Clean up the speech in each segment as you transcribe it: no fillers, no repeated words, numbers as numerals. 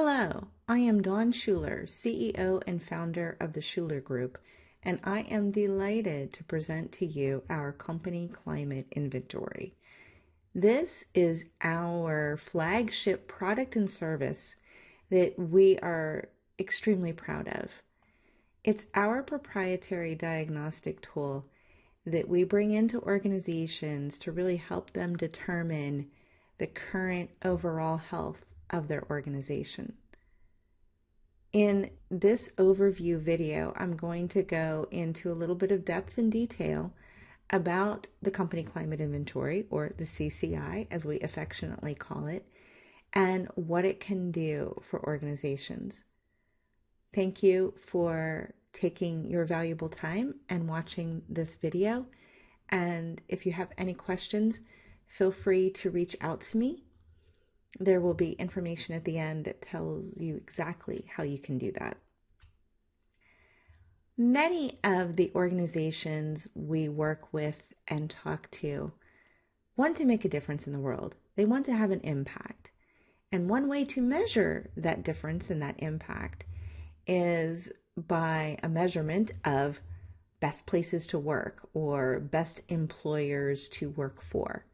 Hello, I am Dawn Shuler, CEO and founder of the Shuler Group, and I am delighted to present to you our company climate inventory. This is our flagship product and service that we are extremely proud of. It's our proprietary diagnostic tool that we bring into organizations to really help them determine the current overall health of their organization. In this overview video, I'm going to go into a little bit of depth and detail about the Company Climate Inventory, or the CCI as we affectionately call it, and what it can do for organizations. Thank you for taking your valuable time and watching this video. And if you have any questions, feel free to reach out to me. There will be information at the end that tells you exactly how you can do that. Many of the organizations we work with and talk to want to make a difference in the world. They want to have an impact. And one way to measure that difference and that impact is by a measurement of best places to work or best employers to work for.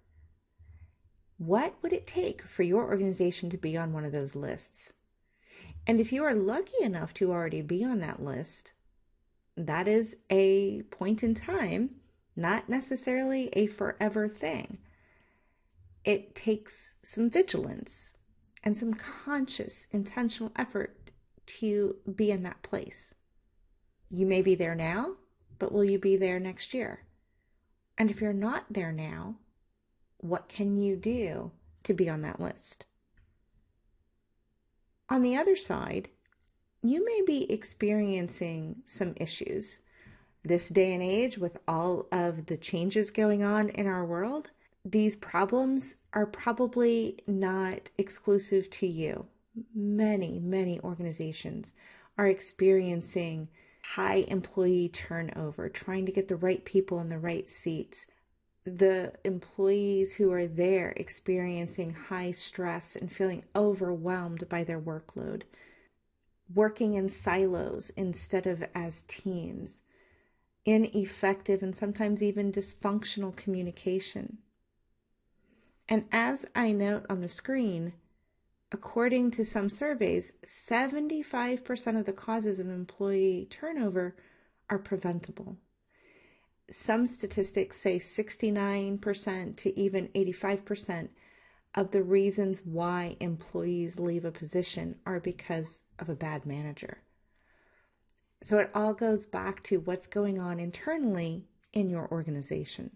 What would it take for your organization to be on one of those lists? And if you are lucky enough to already be on that list, that is a point in time, not necessarily a forever thing. It takes some vigilance and some conscious, intentional effort to be in that place. You may be there now, but will you be there next year? And if you're not there now, what can you do to be on that list? On the other side, you may be experiencing some issues. This day and age, with all of the changes going on in our world, these problems are probably not exclusive to you. Many organizations are experiencing high employee turnover, trying to get the right people in the right seats. The employees who are there experiencing high stress and feeling overwhelmed by their workload, working in silos instead of as teams, ineffective and sometimes even dysfunctional communication. And as I note on the screen, according to some surveys, 75% of the causes of employee turnover are preventable. Some statistics say 69% to even 85% of the reasons why employees leave a position are because of a bad manager. So it all goes back to what's going on internally in your organization.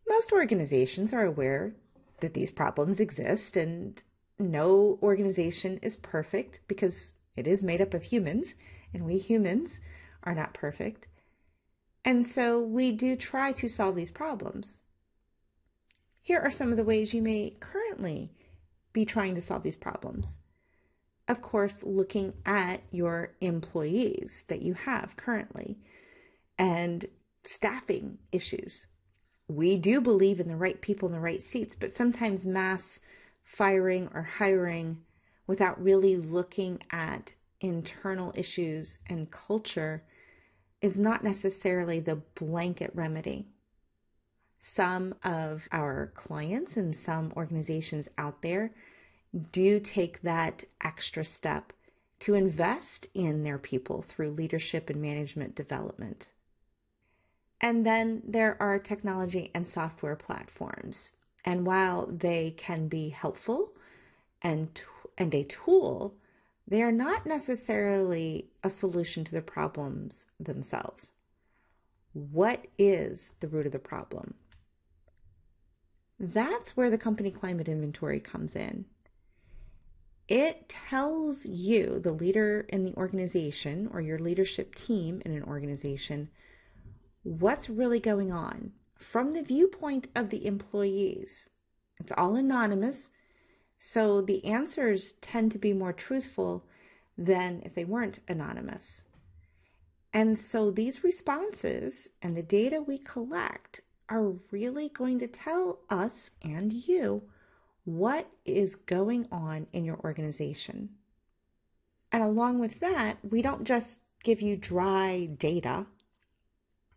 Most organizations are aware that these problems exist, and no organization is perfect because it is made up of humans, and we humans are not perfect. And so we do try to solve these problems. Here are some of the ways you may currently be trying to solve these problems. Of course, looking at your employees that you have currently and staffing issues. We do believe in the right people in the right seats, but sometimes mass firing or hiring without really looking at internal issues and culture is not necessarily the blanket remedy. Some of our clients and some organizations out there do take that extra step to invest in their people through leadership and management development. And then there are technology and software platforms. And while they can be helpful and a tool, they are not necessarily a solution to the problems themselves. What is the root of the problem? That's where the Company Climate Inventory comes in. It tells you, the leader in the organization or your leadership team in an organization, what's really going on from the viewpoint of the employees. It's all anonymous, so the answers tend to be more truthful than if they weren't anonymous. And so these responses and the data we collect are really going to tell us and you what is going on in your organization. And along with that, we don't just give you dry data.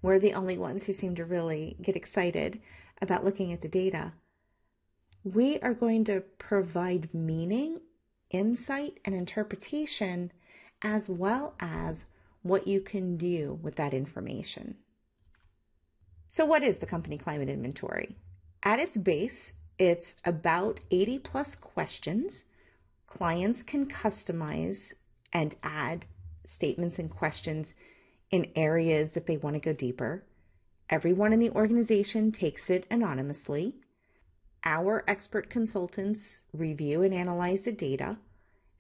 We're the only ones who seem to really get excited about looking at the data. We are going to provide meaning, insight, and interpretation, as well as what you can do with that information. So what is the company climate inventory? At its base, it's about 80 plus questions. Clients can customize and add statements and questions in areas that they want to go deeper. Everyone in the organization takes it anonymously. Our expert consultants review and analyze the data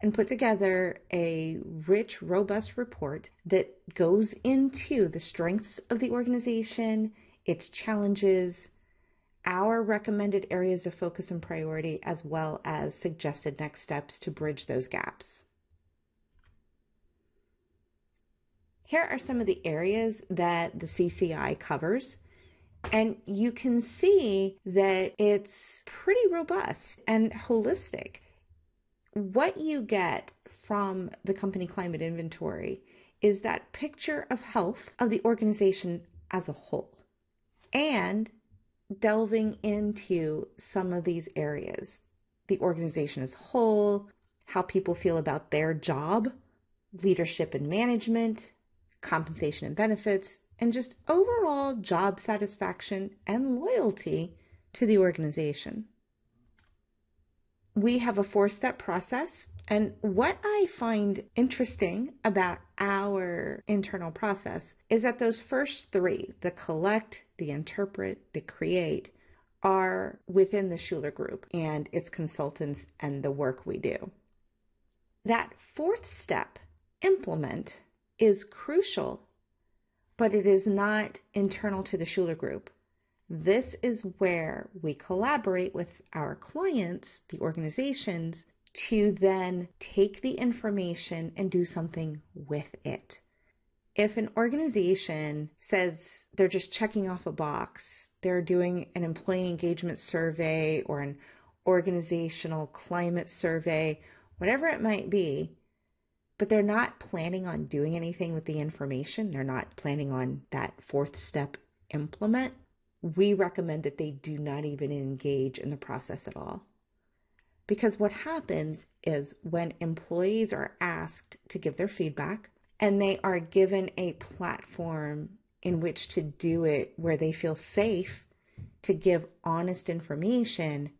and put together a rich, robust report that goes into the strengths of the organization, its challenges, our recommended areas of focus and priority, as well as suggested next steps to bridge those gaps. Here are some of the areas that the CCI covers, and you can see that it's pretty robust and holistic. What you get from the company climate inventory is that picture of health of the organization as a whole, and delving into some of these areas, the organization as a whole, how people feel about their job, leadership and management, compensation and benefits, and just overall job satisfaction and loyalty to the organization. We have a 4-step process, and what I find interesting about our internal process is that those first 3, the collect, the interpret, the create, are within the Shuler Group and its consultants and the work we do. That 4th step, implement, is crucial, but it is not internal to the Shuler Group. This is where we collaborate with our clients, the organizations, to then take the information and do something with it. If an organization says they're just checking off a box, they're doing an employee engagement survey or an organizational climate survey, whatever it might be, but they're not planning on doing anything with the information, they're not planning on that 4th step, implement, we recommend that they do not even engage in the process at all. Because what happens is when employees are asked to give their feedback and they are given a platform in which to do it where they feel safe to give honest information,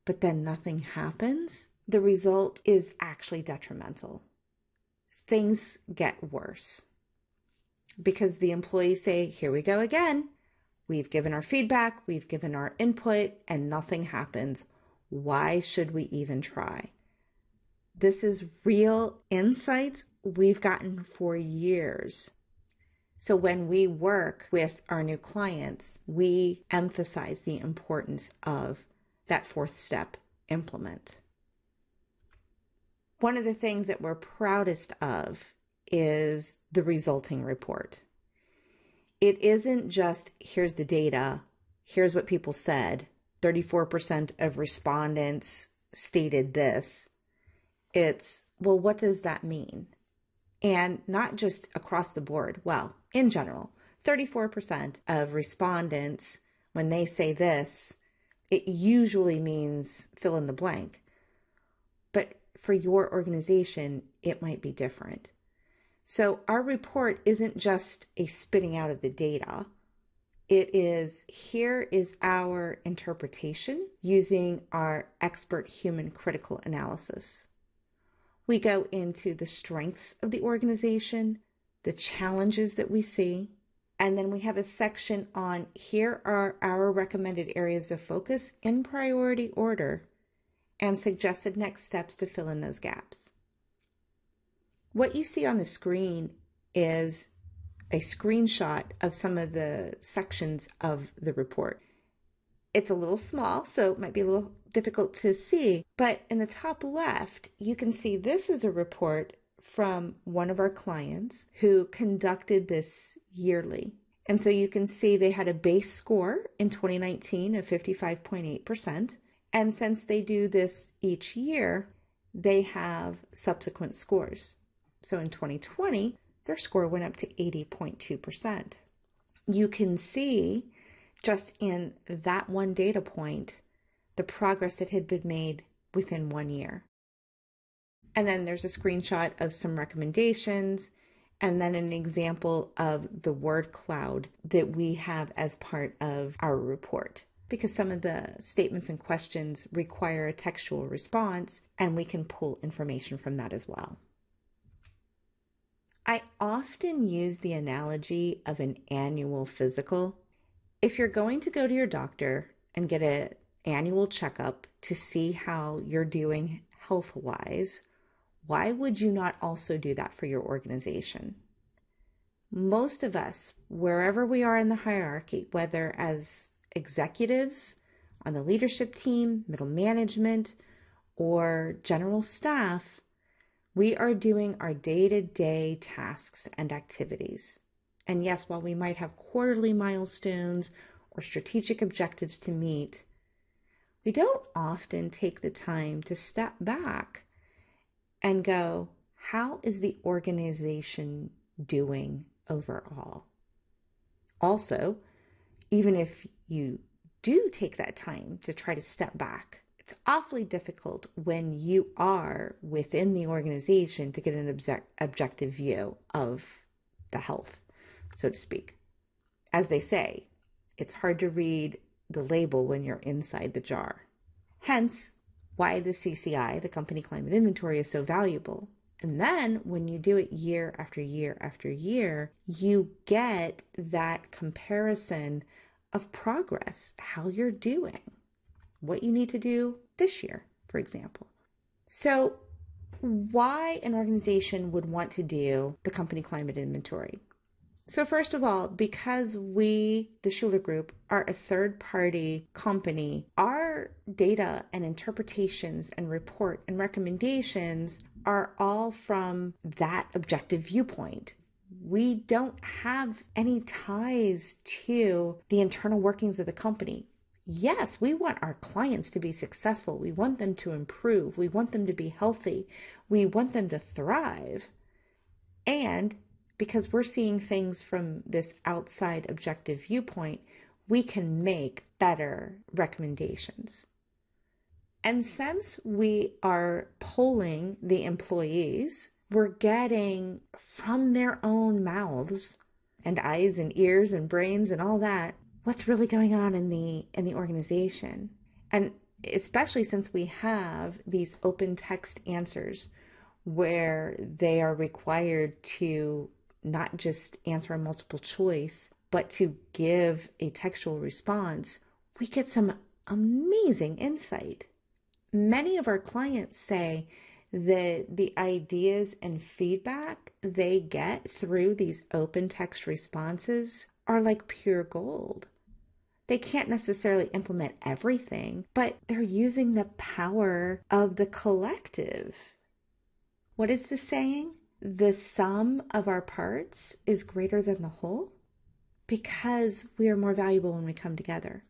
but then nothing happens, the result is actually detrimental. Things get worse because the employees say, here we go again. We've given our feedback, we've given our input, and nothing happens. Why should we even try? This is real insights we've gotten for years. So when we work with our new clients, we emphasize the importance of that 4th step, implement. One of the things that we're proudest of is the resulting report. It isn't just, here's the data, here's what people said, 34% of respondents stated this. It's, well, what does that mean? And not just across the board. Well, in general, 34% of respondents, when they say this, it usually means fill in the blank. But for your organization, it might be different. So our report isn't just a spitting out of the data. It is, here is our interpretation using our expert human critical analysis. We go into the strengths of the organization, the challenges that we see, and then we have a section on here are our recommended areas of focus in priority order and suggested next steps to fill in those gaps. What you see on the screen is a screenshot of some of the sections of the report. It's a little small, so it might be a little difficult to see, but in the top left, you can see this is a report from one of our clients who conducted this yearly. And so you can see they had a base score in 2019 of 55.8%, And since they do this each year, they have subsequent scores. So in 2020, their score went up to 80.2%. You can see just in that one data point, the progress that had been made within 1 year. And then there's a screenshot of some recommendations, and then an example of the word cloud that we have as part of our report, because some of the statements and questions require a textual response, and we can pull information from that as well. I often use the analogy of an annual physical. If you're going to go to your doctor and get an annual checkup to see how you're doing health-wise, why would you not also do that for your organization? Most of us, wherever we are in the hierarchy, whether as executives on the leadership team, middle management, or general staff, we are doing our day-to-day tasks and activities. And yes, while we might have quarterly milestones or strategic objectives to meet, we don't often take the time to step back and go, how is the organization doing overall? Also, even if you do take that time to try to step back, it's awfully difficult when you are within the organization to get an objective view of the health, so to speak. As they say, it's hard to read the label when you're inside the jar. Hence, why the CCI, the Company Climate Inventory, is so valuable. And then when you do it year after year after year, you get that comparison of progress, how you're doing, what you need to do this year, for example. So why an organization would want to do the Company Climate Inventory? So first of all, because we, the Shuler Group, are a third-party company, our data and interpretations and report and recommendations are all from that objective viewpoint. We don't have any ties to the internal workings of the company. Yes, we want our clients to be successful. We want them to improve. We want them to be healthy. We want them to thrive. And because we're seeing things from this outside objective viewpoint, we can make better recommendations. And since we are polling the employees, we're getting from their own mouths and eyes and ears and brains and all that, what's really going on in the organization. And especially since we have these open text answers where they are required to not just answer a multiple choice, but to give a textual response, we get some amazing insight. Many of our clients say that the ideas and feedback they get through these open text responses are like pure gold. They can't necessarily implement everything, but they're using the power of the collective. What is the saying? The sum of our parts is greater than the whole, because we are more valuable when we come together.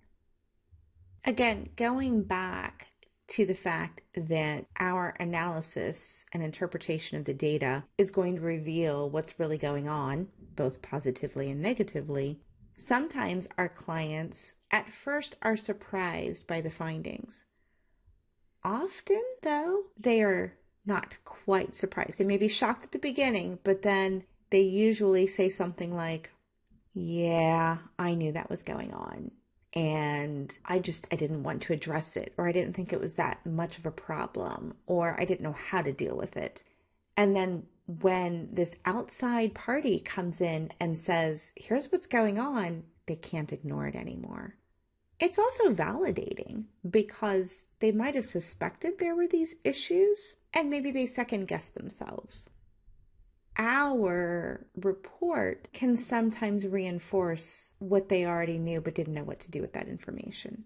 Again, going back to the fact that our analysis and interpretation of the data is going to reveal what's really going on, both positively and negatively, sometimes our clients at first are surprised by the findings. Often, though, they are not quite surprised. They may be shocked at the beginning, but then they usually say something like, yeah, I knew that was going on, and I didn't want to address it, or I didn't think it was that much of a problem, or I didn't know how to deal with it. And then when this outside party comes in and says, here's what's going on, they can't ignore it anymore. It's also validating because they might have suspected there were these issues and maybe they second guessed themselves. Our report can sometimes reinforce what they already knew but didn't know what to do with that information.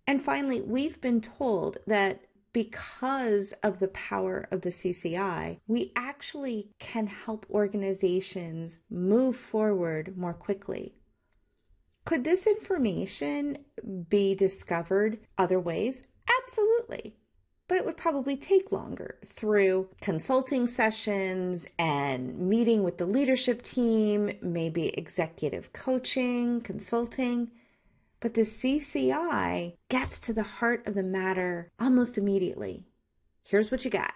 And finally, we've been told that because of the power of the CCI, we actually can help organizations move forward more quickly. Could this information be discovered other ways? Absolutely. But it would probably take longer through consulting sessions and meeting with the leadership team, maybe executive coaching, consulting. But the CCI gets to the heart of the matter almost immediately. Here's what you got.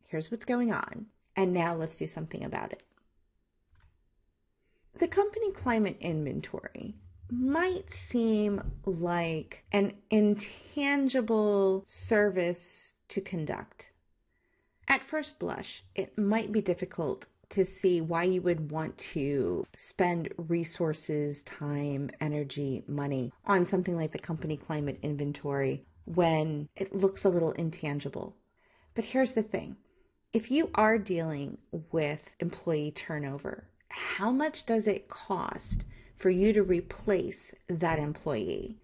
Here's what's going on. And now let's do something about it. The company climate inventory might seem like an intangible service to conduct. At first blush, it might be difficult to see why you would want to spend resources, time, energy, money on something like the company climate inventory when it looks a little intangible. But here's the thing. If you are dealing with employee turnover, how much does it cost for you to replace that employee?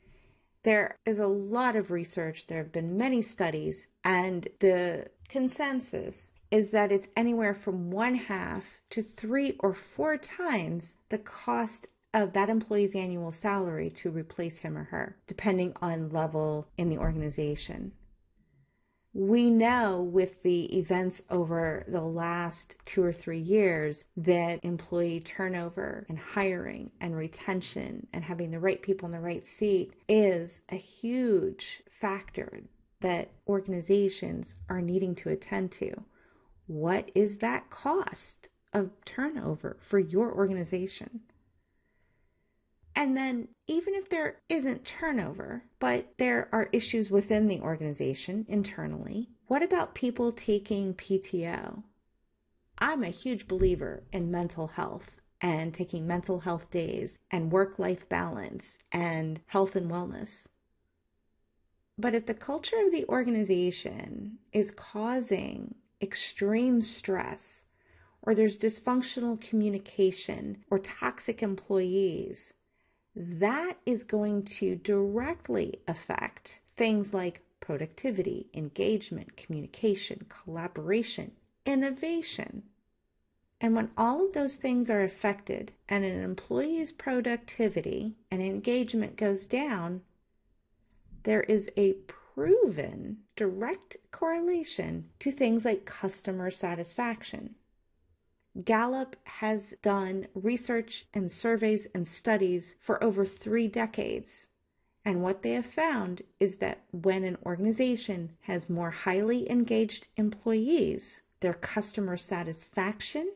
There is a lot of research, there have been many studies, and the consensus is that it's anywhere from 1/2 to 3 or 4 times the cost of that employee's annual salary to replace him or her, depending on level in the organization. We know with the events over the last 2 or 3 years that employee turnover and hiring and retention and having the right people in the right seat is a huge factor that organizations are needing to attend to. What is that cost of turnover for your organization? And then even if there isn't turnover, but there are issues within the organization internally, what about people taking PTO? I'm a huge believer in mental health and taking mental health days and work-life balance and health and wellness. But if the culture of the organization is causing extreme stress, or there's dysfunctional communication or toxic employees, that is going to directly affect things like productivity, engagement, communication, collaboration, innovation. And when all of those things are affected and an employee's productivity and engagement goes down, there is a proven direct correlation to things like customer satisfaction. Gallup has done research and surveys and studies for over 3 decades. And what they have found is that when an organization has more highly engaged employees, their customer satisfaction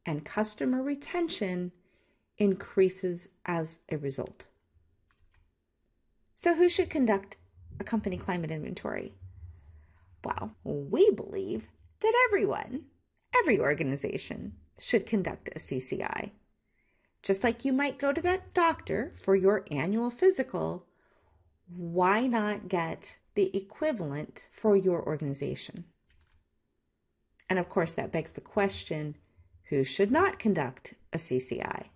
and customer retention increases as a result. So who should conduct a company climate inventory? Well, we believe that every organization should conduct a CCI. Just like you might go to that doctor for your annual physical, why not get the equivalent for your organization? And of course, that begs the question, who should not conduct a CCI?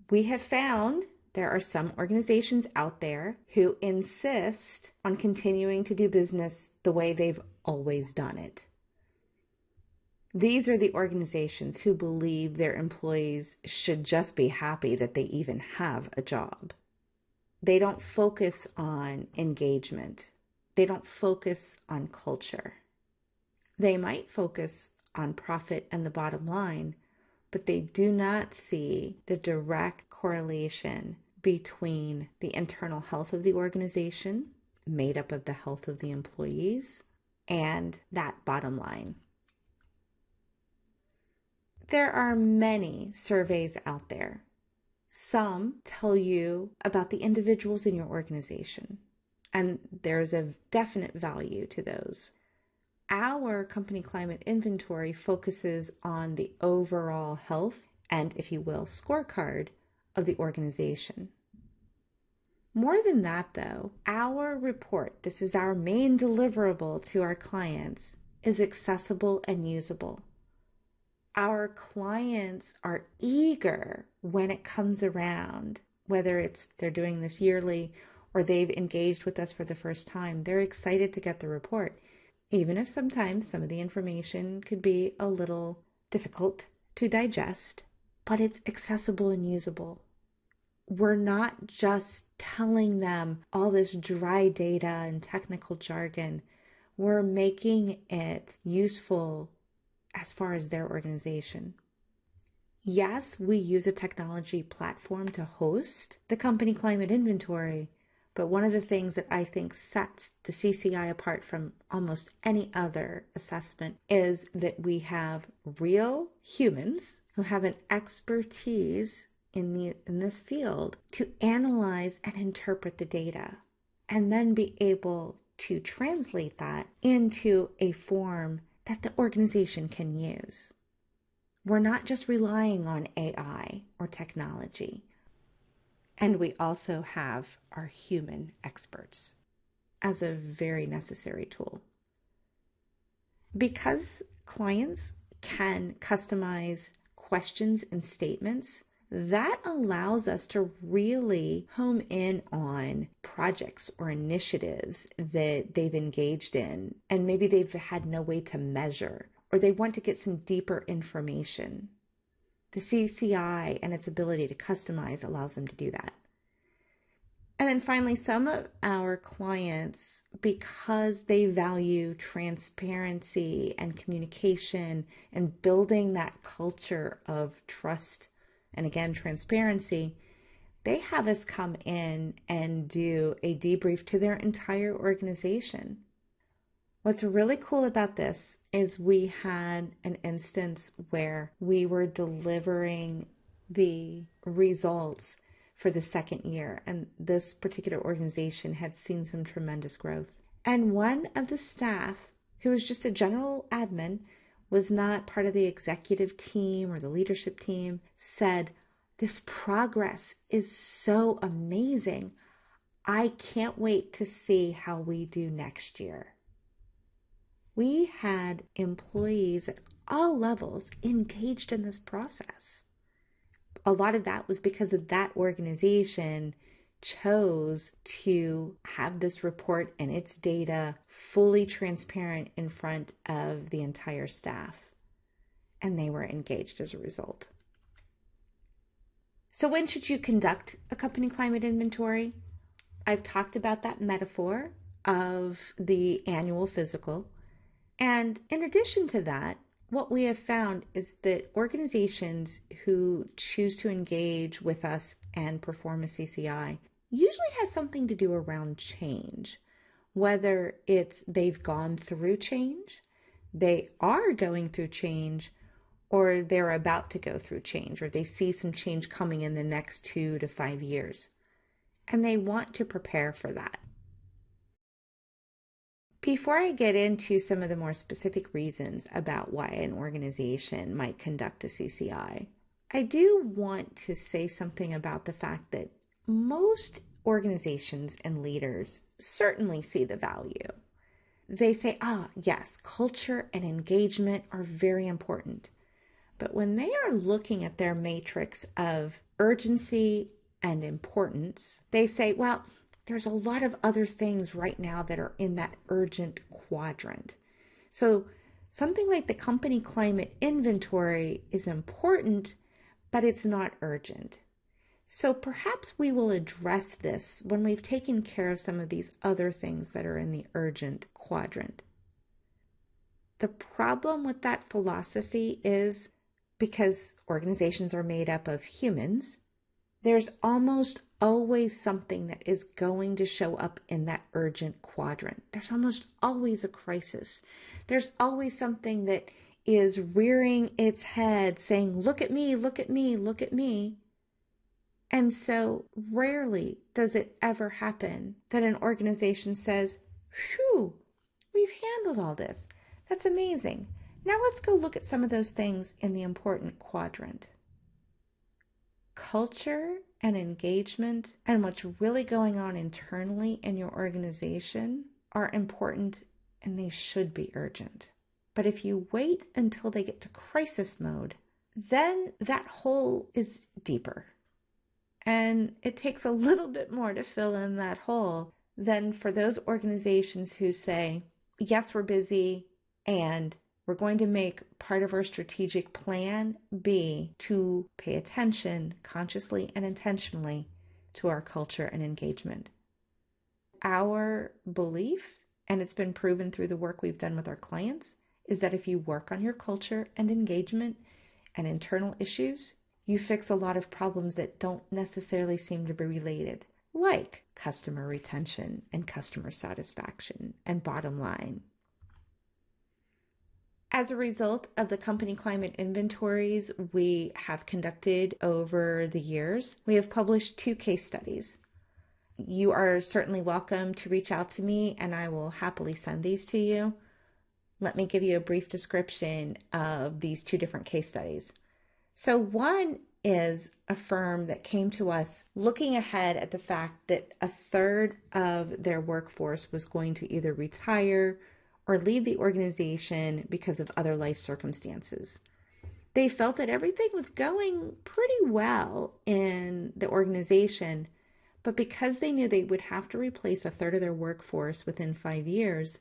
We have found there are some organizations out there who insist on continuing to do business the way they've always done it. These are the organizations who believe their employees should just be happy that they even have a job. They don't focus on engagement. They don't focus on culture. They might focus on profit and the bottom line, but they do not see the direct correlation between the internal health of the organization, made up of the health of the employees, and that bottom line. There are many surveys out there. Some tell you about the individuals in your organization, and there's a definite value to those. Our company climate inventory focuses on the overall health and, if you will, scorecard of the organization. More than that, though, our report, this is our main deliverable to our clients, is accessible and usable. Our clients are eager when it comes around, whether it's they're doing this yearly or they've engaged with us for the first time. They're excited to get the report, even if sometimes some of the information could be a little difficult to digest, but it's accessible and usable. we're not just telling them all this dry data and technical jargon. We're making it useful as far as their organization. Yes, we use a technology platform to host the company climate inventory, but one of the things that I think sets the CCI apart from almost any other assessment is that we have real humans who have an expertise in this field to analyze and interpret the data and then be able to translate that into a form that the organization can use. We're not just relying on AI or technology. And we also have our human experts as a very necessary tool. Because clients can customize questions and statements, that allows us to really home in on projects or initiatives that they've engaged in, and maybe they've had no way to measure, or they want to get some deeper information. The CCI and its ability to customize allows them to do that. And then finally, some of our clients, because they value transparency and communication and building that culture of trust and again, transparency, they have us come in and do a debrief to their entire organization. What's really cool about this is we had an instance where we were delivering the results for the second year, and this particular organization had seen some tremendous growth. And one of the staff, who was just a general admin, was not part of the executive team or the leadership team, said, "This progress is so amazing. I can't wait to see how we do next year." We had employees at all levels engaged in this process. A lot of that was because of that organization chose to have this report and its data fully transparent in front of the entire staff, and they were engaged as a result. So when should you conduct a company climate inventory? I've talked about that metaphor of the annual physical. And in addition to that, what we have found is that organizations who choose to engage with us and perform a CCI usually has something to do around change, whether it's they've gone through change, they are going through change, or they're about to go through change, or they see some change coming in the next 2 to 5 years, and they want to prepare for that. Before I get into some of the more specific reasons about why an organization might conduct a CCI, I do want to say something about the fact that most organizations and leaders certainly see the value. They say, yes, culture and engagement are very important. But when they are looking at their matrix of urgency and importance, they say, well, there's a lot of other things right now that are in that urgent quadrant. So something like the company climate inventory is important, but it's not urgent. So perhaps we will address this when we've taken care of some of these other things that are in the urgent quadrant. The problem with that philosophy is because organizations are made up of humans, there's almost always something that is going to show up in that urgent quadrant. There's almost always a crisis. There's always something that is rearing its head saying, look at me, look at me, look at me. And so rarely does it ever happen that an organization says, phew, we've handled all this. That's amazing. Now let's go look at some of those things in the important quadrant. Culture and engagement and what's really going on internally in your organization are important, and they should be urgent. But if you wait until they get to crisis mode, then that hole is deeper. And it takes a little bit more to fill in that hole than for those organizations who say, yes, we're busy, and we're going to make part of our strategic plan be to pay attention consciously and intentionally to our culture and engagement. Our belief, and it's been proven through the work we've done with our clients, is that if you work on your culture and engagement and internal issues, you fix a lot of problems that don't necessarily seem to be related, like customer retention and customer satisfaction and bottom line. As a result of the company climate inventories we have conducted over the years, we have published 2 case studies. You are certainly welcome to reach out to me and I will happily send these to you. Let me give you a brief description of these 2 different case studies. So one is a firm that came to us looking ahead at the fact that a third of their workforce was going to either retire or leave the organization because of other life circumstances. They felt that everything was going pretty well in the organization, but because they knew they would have to replace a third of their workforce within 5 years,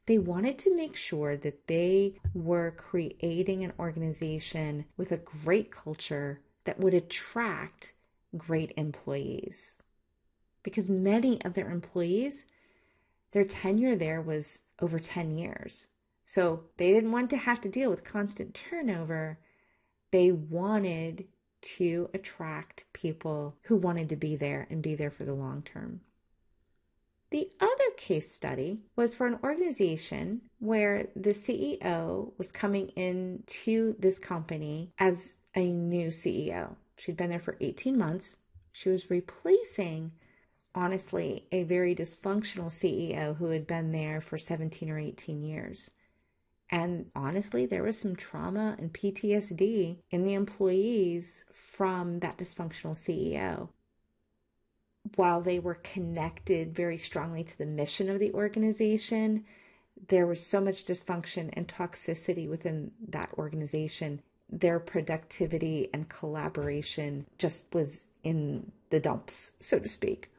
they wanted to make sure that they were creating an organization with a great culture that would attract great employees. Because many of their employees, their tenure there was over 10 years. So they didn't want to have to deal with constant turnover. They wanted to attract people who wanted to be there and be there for the long term. The other case study was for an organization where the CEO was coming into this company as a new CEO. She'd been there for 18 months. She was replacing, honestly, a very dysfunctional CEO who had been there for 17 or 18 years. And honestly, there was some trauma and PTSD in the employees from that dysfunctional CEO. While they were connected very strongly to the mission of the organization, there was so much dysfunction and toxicity within that organization. Their productivity and collaboration just was in the dumps, so to speak.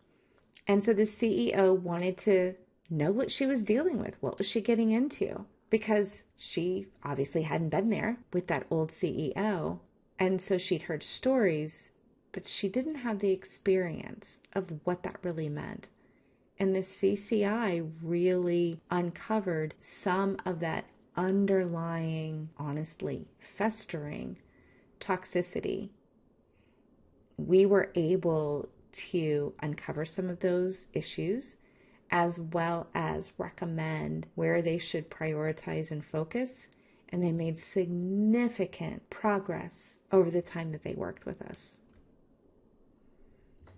And so the CEO wanted to know what she was dealing with. What was she getting into? Because she obviously hadn't been there with that old CEO. And so she'd heard stories, but she didn't have the experience of what that really meant. And the CCI really uncovered some of that underlying, honestly, festering toxicity. We were able to uncover some of those issues, as well as recommend where they should prioritize and focus. And they made significant progress over the time that they worked with us.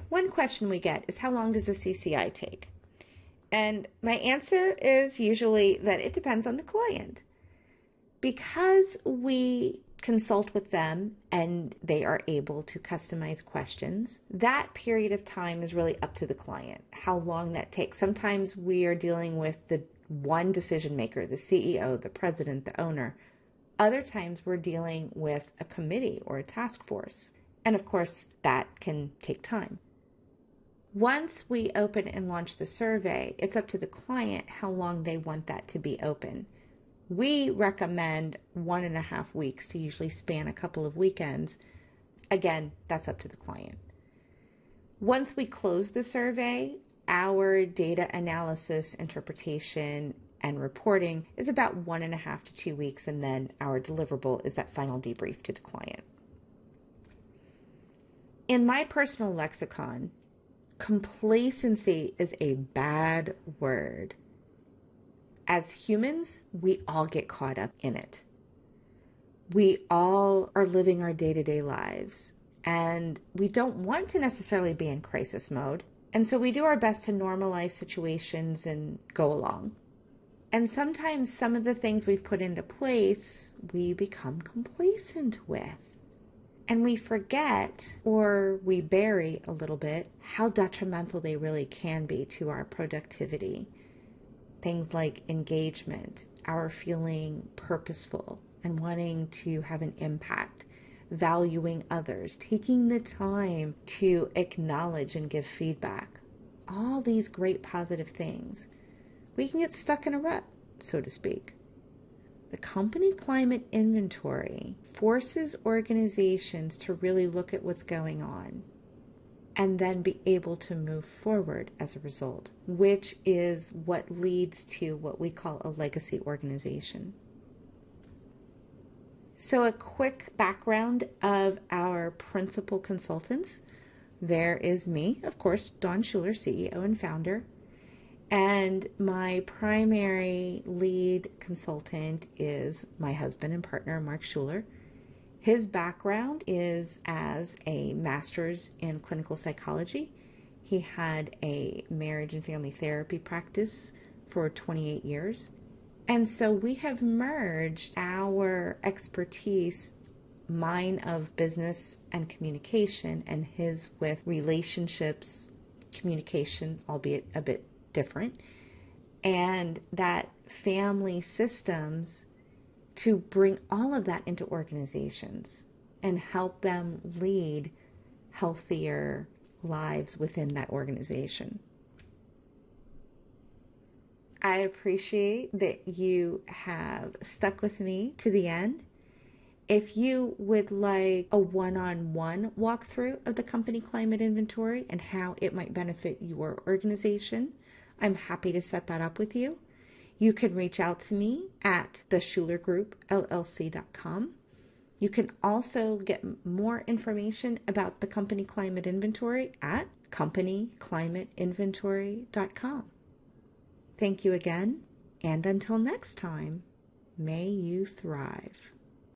One question we get is, how long does a CCI take? And my answer is usually that it depends on the client. Because we consult with them and they are able to customize questions, that period of time is really up to the client, how long that takes. Sometimes we are dealing with the one decision maker, the CEO, the president, the owner. Other times we're dealing with a committee or a task force. And of course, that can take time. Once we open and launch the survey, it's up to the client how long they want that to be open. We recommend 1.5 weeks to usually span a couple of weekends. Again, that's up to the client. Once we close the survey, our data analysis, interpretation, and reporting is about 1.5 to 2 weeks, and then our deliverable is that final debrief to the client. In my personal lexicon, complacency is a bad word. As humans, we all get caught up in it. We all are living our day-to-day lives, and we don't want to necessarily be in crisis mode. And so we do our best to normalize situations and go along. And sometimes some of the things we've put into place, we become complacent with. And we forget, or we bury a little bit, how detrimental they really can be to our productivity. Things like engagement, our feeling purposeful and wanting to have an impact, valuing others, taking the time to acknowledge and give feedback. All these great positive things. We can get stuck in a rut, so to speak. The company climate inventory forces organizations to really look at what's going on. and then be able to move forward as a result, which is what leads to what we call a legacy organization. So, a quick background of our principal consultants. There is me, of course, Dawn Shuler, CEO and founder. And my primary lead consultant is my husband and partner, Mark Shuler. His background is as a master's in clinical psychology. He had a marriage and family therapy practice for 28 years. And so we have merged our expertise, mine of business and communication, and his with relationships, communication, albeit a bit different, and that family systems, to bring all of that into organizations and help them lead healthier lives within that organization. I appreciate that you have stuck with me to the end. If you would like a one-on-one walkthrough of the company climate inventory and how it might benefit your organization, I'm happy to set that up with you. You can reach out to me at theshulergroupllc.com. You can also get more information about the company climate inventory at companyclimateinventory.com. Thank you again, and until next time, may you thrive.